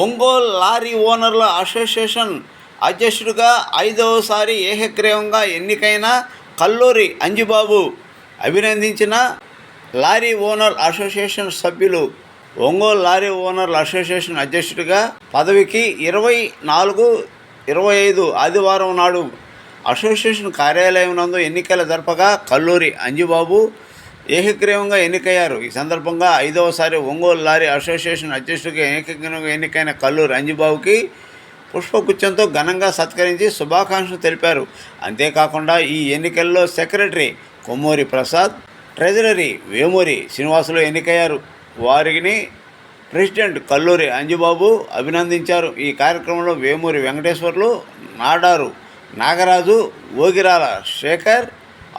Ongole lorry ఓనర్ల association అధ్యక్షుడిగా 5వసారి ఏకగ్రీవంగా ఎన్నికైన కల్లూరి అంజిబాబు అభినందించిన లారీ ఓనర్ అసోసియేషన్ సభ్యులు. ఒంగోలు లారీ ఓనర్ల అసోసియేషన్ అధ్యక్షుడిగా పదవికి 24-25 ఆదివారం నాడు అసోసియేషన్ కార్యాలయం నందు ఎన్నికలు జరపగా కల్లూరి అంజిబాబు ఏకగ్రీవంగా ఎన్నికయ్యారు. ఈ సందర్భంగా 5వసారి ఒంగోలు లారీ అసోసియేషన్ అధ్యక్షుడిగా ఏకగ్రీవంగా ఎన్నికైన కల్లూరి అంజిబాబుకి పుష్పగుచ్చంతో ఘనంగా సత్కరించి శుభాకాంక్షలు తెలిపారు. అంతేకాకుండా ఈ ఎన్నికల్లో సెక్రటరీ కొమ్మూరి ప్రసాద్, ట్రెజరీ వేమూరి శ్రీనివాసులు ఎన్నికయ్యారు. వారిని ప్రెసిడెంట్ కల్లూరి అంజిబాబు అభినందించారు. ఈ కార్యక్రమంలో వేమూరి వెంకటేశ్వర్లు, నాడారు నాగరాజు, ఓగిరాల శేఖర్,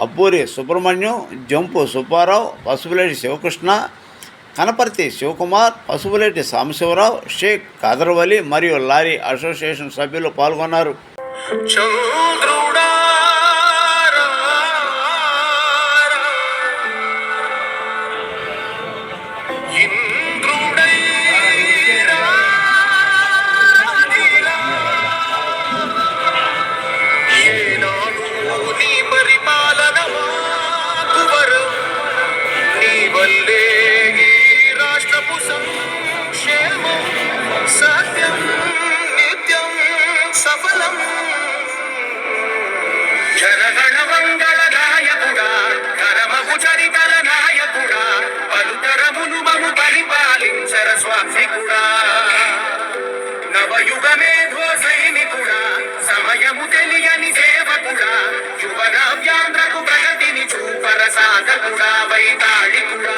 అబ్బూరి సుబ్రహ్మణ్యం, జంపు సుబ్బారావు, పసుపులేటి శివకృష్ణ, కనపర్తి శివకుమార్, పసుపులేటి సాంబశివరావు, షేక్ కాదర్వలి మరియు లారీ అసోసియేషన్ సభ్యులు పాల్గొన్నారు. జనగణ మంగళ నాయకుడా, ఘనమగు చరితల నాయకుడా, పలుతరములు మము పరిపాలించర స్వామికుడా, నవయుగ మేధో సైనికుడా, సమయము తెలియని సేవకుడా, యువ నవ్యాంధ్రకు ప్రగతిని చూపర సాధకుడా, వైతాళికుడా.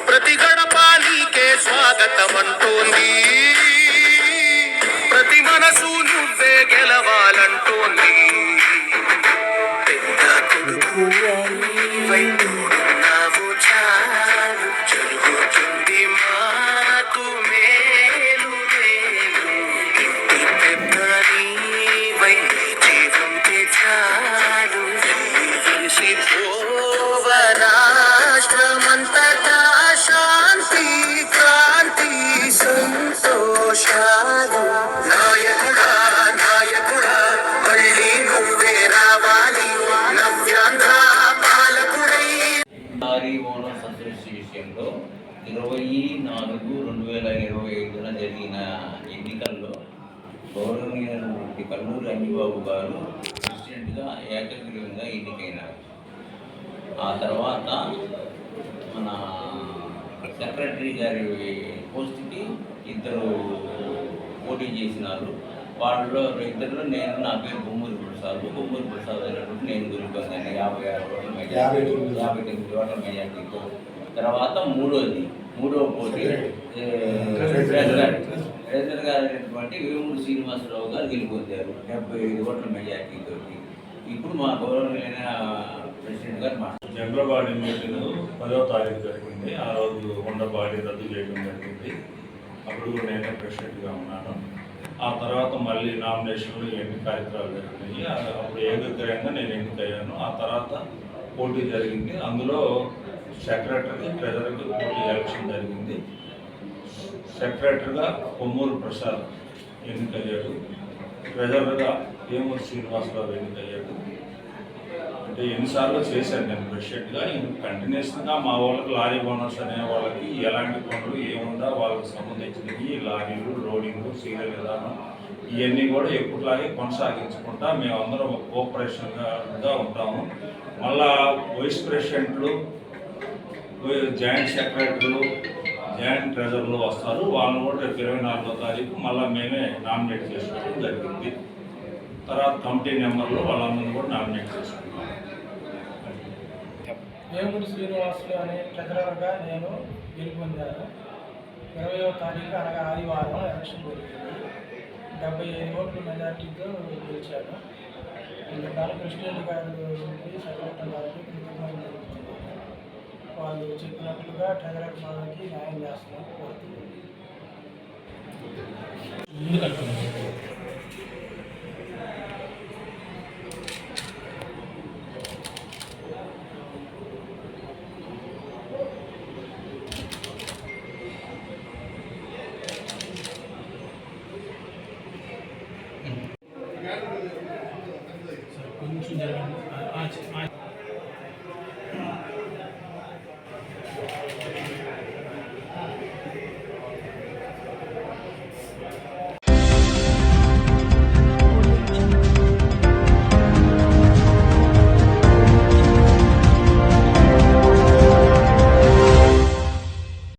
ప్రతి గడప నీకే స్వాగతమంటోంది, ప్రతి మనసు నువ్వే గెలవాలంటోంది. పెద్ద కొడుకు వైపున్నావు చాలు, జరుగుతుంది మాకు మేలు మేలు. ఇంటి పెద్ద నీవై జీవంతే చాలు, రాష్ట్రమంతటా శాంతి క్రాంతి సంతోషాలు. నాయకుడా నాయకుడా, మళ్ళీ నువ్వే రావాలి, నవ్యాంధ్ర పాలకుడై. లారీ ఓనర్స్ అసోసియేషన్లో 24/2025 జరిగిన ఎన్నికల్లో గౌరవనీయులైనటువంటి కల్లూరి అంజిబాబు గారు ప్రెసిడెంట్గా ఏకగ్రీవంగా ఎన్నికైనారు. ఆ తర్వాత మన సెక్రటరీ గారి పోస్ట్కి 2 పోటీ చేసినారు. వాళ్ళలో 2 నేను, నా పేరు కొమ్మూరి ప్రసాద్ అయినటువంటి నేను గెలుపొందాను 56 ఓట్ల మెజార్టీ, 59 ఓట్ల మెజార్టీతో. తర్వాత మూడో పోటీ ట్రెజరర్ గారు అయినటువంటి వేమూరి శ్రీనివాసరావు గారు గెలుపొందారు 75 ఓట్ల మెజార్టీతో. ఇప్పుడు మా గౌరవనీయులైన ప్రెసిడెంట్ గారు జనరల్ బాడీ మీటింగ్ 10వ తారీఖు జరిగింది. ఆ రోజు ఉండ బాడీ రద్దు చేయడం జరిగింది. అప్పుడు కూడా నేనే ప్రెసిడెంట్గా ఉన్నాను. ఆ తర్వాత మళ్ళీ నామినేషన్లు ఎన్ని కార్యక్రమాలు జరిగినాయి. అప్పుడు ఏకగ్రీవంగా నేను ఎన్నికయ్యాను. ఆ తర్వాత పోటీ జరిగింది. అందులో సెక్రటరీ, ట్రెజరీకి పోటీ ఎలక్షన్ జరిగింది. సెక్రటరీగా కొమ్మూరు ప్రసాద్ ఎన్నికయ్యాడు. ట్రెజరర్గా వేమూరి శ్రీనివాసరావు ఎన్నికయ్యాడు. అంటే ఎన్నిసార్లు చేశాను నేను ప్రెసిడెంట్గా. కంటిన్యూస్గా మా వాళ్ళకి లారీ ఓనర్స్ అనే వాళ్ళకి ఎలాంటి పనులు ఏముందా వాళ్ళకి సంబంధించినవి లారీలు, లోడింగ్లు, సీరియల్ విధానం ఇవన్నీ కూడా ఎప్పటిలాగే కొనసాగించుకుంటా మేమందరం కోఆపరేషన్గా ఉంటాము. మళ్ళా వైస్ ప్రెసిడెంట్లు, జాయింట్ సెక్రటరీలు, జాయింట్ ట్రెజర్లు వస్తారు. వాళ్ళని కూడా రేపు 24వ తారీఖు మళ్ళీ మేమే నామినేట్ చేసుకోవడం జరిగింది. తర్వాత కమిటీ మెంబర్లు వాళ్ళందరినీ కూడా నామినేట్ చేసుకుంటాం. వేమూరి శ్రీనివాసులు అనే ట్రెజరర్గా నేను గెలుపొందాను. 20వ తారీఖు అనగా ఆదివారం ఎలక్షన్ జరిగింది. 75 ఓట్ల మెజార్టీతో గెలిచాను. ఇంతకాలం ప్రెసిడెంట్ గారు, సెక్రటరీ గారికి కృతజ్ఞతలు తెలుపుతున్నాను. వాళ్ళు చెప్పినట్లుగా ట్రెజరర్ పదవికి న్యాయం చేస్తున్నాను. ముందు కట్టుకున్నాను. కొంచెం జరగండి.